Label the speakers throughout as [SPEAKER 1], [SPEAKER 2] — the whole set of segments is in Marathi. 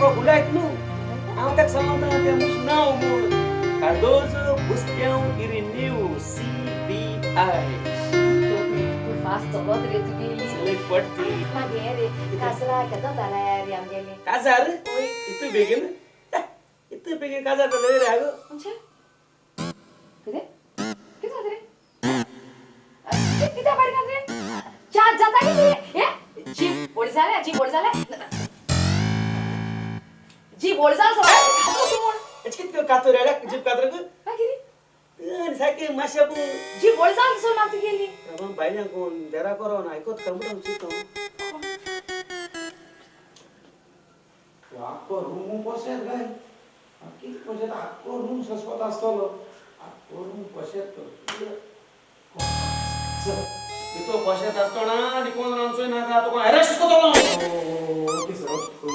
[SPEAKER 1] sangro gulait nu. Ang tak sama na te mus now mo. Cardoso Bustião Irineu CBI.
[SPEAKER 2] Tu faz todo direito dele.
[SPEAKER 1] Select party.
[SPEAKER 2] Magere, casar que tanta lá é amgele.
[SPEAKER 1] Casar? Oi, itu begin. Itu begin casar to le rago.
[SPEAKER 2] अच्छा किधर किधर रे किधर बाहर कर रे क्या जाता है ये जी बोल साले जी बोल साल सब
[SPEAKER 1] Echkit ko kato rela jib kadra ko.
[SPEAKER 2] आखिरी
[SPEAKER 1] Ani sake mashabu.
[SPEAKER 2] जी बोल साल सब मारती गेली
[SPEAKER 1] Abang banyak kon dera corona ikut kamu dong situ.
[SPEAKER 3] Aku rumah poset kan. Aqui poset aku rumah sesuatu astolo. Aku rumah poset tu.
[SPEAKER 1] Itu poset astona di kon ramsoi naga to kon arrest ko tolo.
[SPEAKER 3] Oh, que só tu.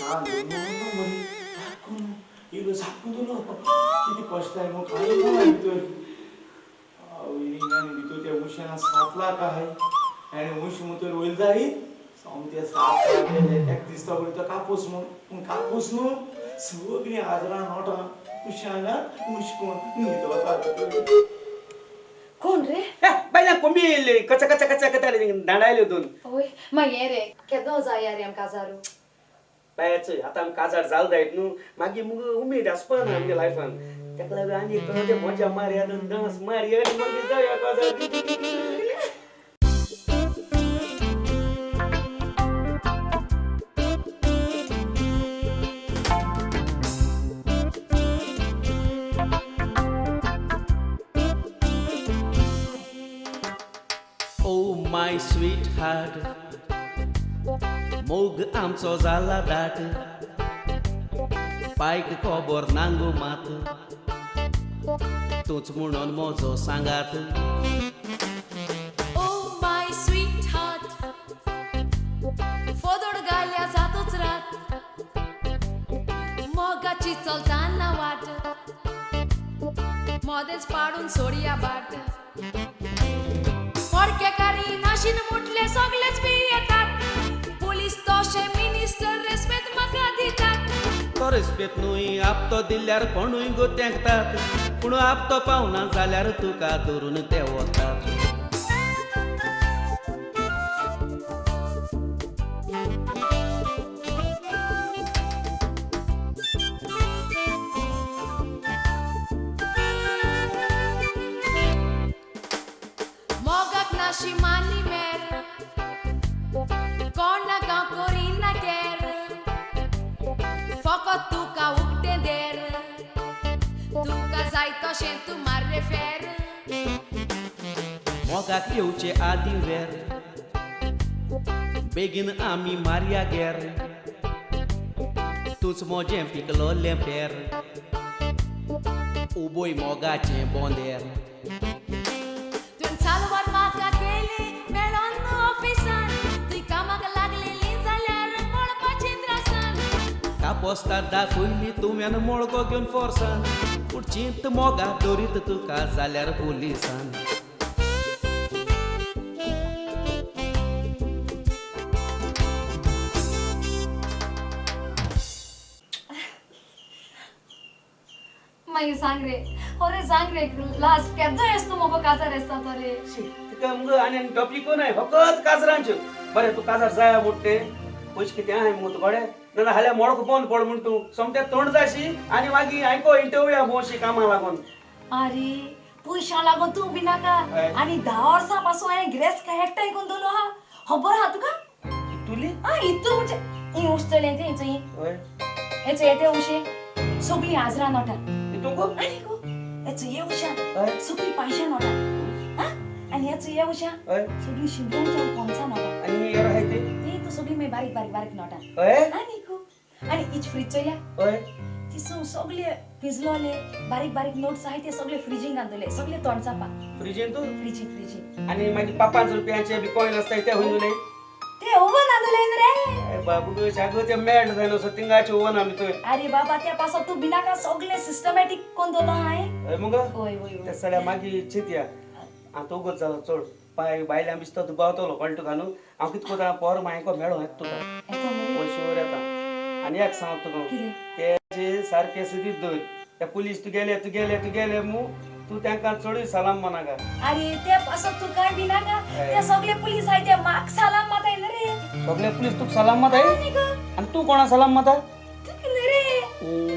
[SPEAKER 3] Ah, não mori. Aku ilu sapu tu lo. Kini postai mo kali kau itu. Ini kan itu dia musuhnya 7 lakh है. आणि मुसुम तो रोल जाई. समते 7 लाख एक दिसता बोली तो कापूस नु सगळी आजरा नोटा मुशाना मुशको नी तो बता.
[SPEAKER 2] कोण रे
[SPEAKER 1] Banyak kombil kaca le dandaile don.
[SPEAKER 2] ओय magere केदो जाय रे आम काजारू
[SPEAKER 1] Payaचं आता आम काजार जाल जायत नु मागे मग उमेद असपन आमच्या लाईफान त्याकला आणि ते मजा मार्या डान्स मार्या मग जाऊया काजार. Oh my sweetheart, मोग आमचो जाला दाट, पायक खबर नांगो मात, तूच म्हणून म्हजो सांगात.
[SPEAKER 4] Oh my sweetheart, फोदोड गाल्या जातोच रात, मोगाची चलताना वाट, मोदेच पाडून सोडया बाट. पडकेकारी नाशीन मुटले सगळेच बी येतात, पुलीस तोशे मिनिस्टर रेस्पेद म्हाका दितात.
[SPEAKER 1] तो रेस्पेत न्हय आपतो दिल्यार कोणूय गोत्यांकतात, पूण आपतो पावना जाल्यार तुका धरून ते वतात.
[SPEAKER 4] मोगाक नाशी मानी मेर, कोणाका करिना केर, फकत तुका उगते देर, तुका जाय तशें तूं मार्रे फेर.
[SPEAKER 1] मोगाक येवचे आदी वेर, बेगीन आमी मारया गेर, तूच मोजें पिकलोलें पेर, उबोय मोगाचें बोंदेर.
[SPEAKER 4] तुवें चालवार म्हाका केली मेळोन ऑफिसान, तुय कामाक लागलेली जाल्यार पळपाचें त्रासान.
[SPEAKER 1] कापोस्ताद दाखयली तुवें मोळको घेवन फोर्सान, पूण चिंत मोगा दोरीत तुका जाल्यार पुलिसान.
[SPEAKER 2] माई सांग रे अरे सांग रे लास्ट केदो येस्तो मोको काजार येस्ता तो रे
[SPEAKER 1] तिका मग आणि टॉपिक नाही फकत काजरांचे बरे तू काजार जाया मोठे पयशे किती आहे मग बडे ना हाल्या मोडको बंद पड म्हण तू समत्या तोंड जाशी आणि मागी आयको इंटरव्यू मोशी कामा लागून.
[SPEAKER 2] अरे पयशा लागून तू बिना का आणि 10 वर्सां पासून हांवें ग्रेस का एकटाय कोण दोलो हा खबर हा तुका
[SPEAKER 1] तुली
[SPEAKER 2] आ इतू म्हणजे इ उस्तले ते इचई
[SPEAKER 1] होय
[SPEAKER 2] हेच येते उशे सगळी आजरा नोटा
[SPEAKER 1] तुको
[SPEAKER 2] आणि को हेच ये उशा
[SPEAKER 1] होय
[SPEAKER 2] सगळी पैशा नोटा हा आणि हेच ये उशा
[SPEAKER 1] होय
[SPEAKER 2] सगळी शिंद्यांच्या कोणचा नोटा
[SPEAKER 1] आणि यार आहे ते
[SPEAKER 2] तो सगळी मे बारीक नोटा
[SPEAKER 1] होय
[SPEAKER 2] आणि को आणि इच फ्रीज चल्या
[SPEAKER 1] होय
[SPEAKER 2] ती सगळे पिजलोले बारीक नोट्स आहे ते सगळे फ्रीजिंग आणले सगळे तोंडचापा
[SPEAKER 1] फ्रीजन तू
[SPEAKER 2] फ्रीजिंग
[SPEAKER 1] आणि माझी 5 रुपयाचे बी कॉइन असतात ते होईले
[SPEAKER 2] ते ओवन आणले रे
[SPEAKER 1] बाबू तू जागो ते मॅड झालो सतिंगाचे ओवन आम्ही तो
[SPEAKER 2] अरे बाबा त्या पासून तू बिना का सगळे सिस्टमॅटिक कोण दोला आहे
[SPEAKER 1] मग
[SPEAKER 2] होय
[SPEAKER 1] त्या सगळ्या मागी चित्या आता उगत झाला चढ पाय बायले आमी दिसता दुबावतलो कळटा का न्हू हांव कितें कोता पोर मायको मेळो येता तुका
[SPEAKER 2] येता मरे
[SPEAKER 1] पयशेवर येता आनी एक सांग तुका
[SPEAKER 2] कितें?
[SPEAKER 1] तेजे सारके सिदीत दवर ते पुलीस तुगेले मू तू तांकां चडूय सलाम मनाका
[SPEAKER 2] अरे ते पासत तू काय बिना का ते सगळे पोलीस आहे ते माग सलाम माताय ना रे
[SPEAKER 1] सगळे पुलीस तुका सलाम माताय
[SPEAKER 2] आणि ग
[SPEAKER 1] आनी तू कोणा सलाम माता
[SPEAKER 2] तू किती रे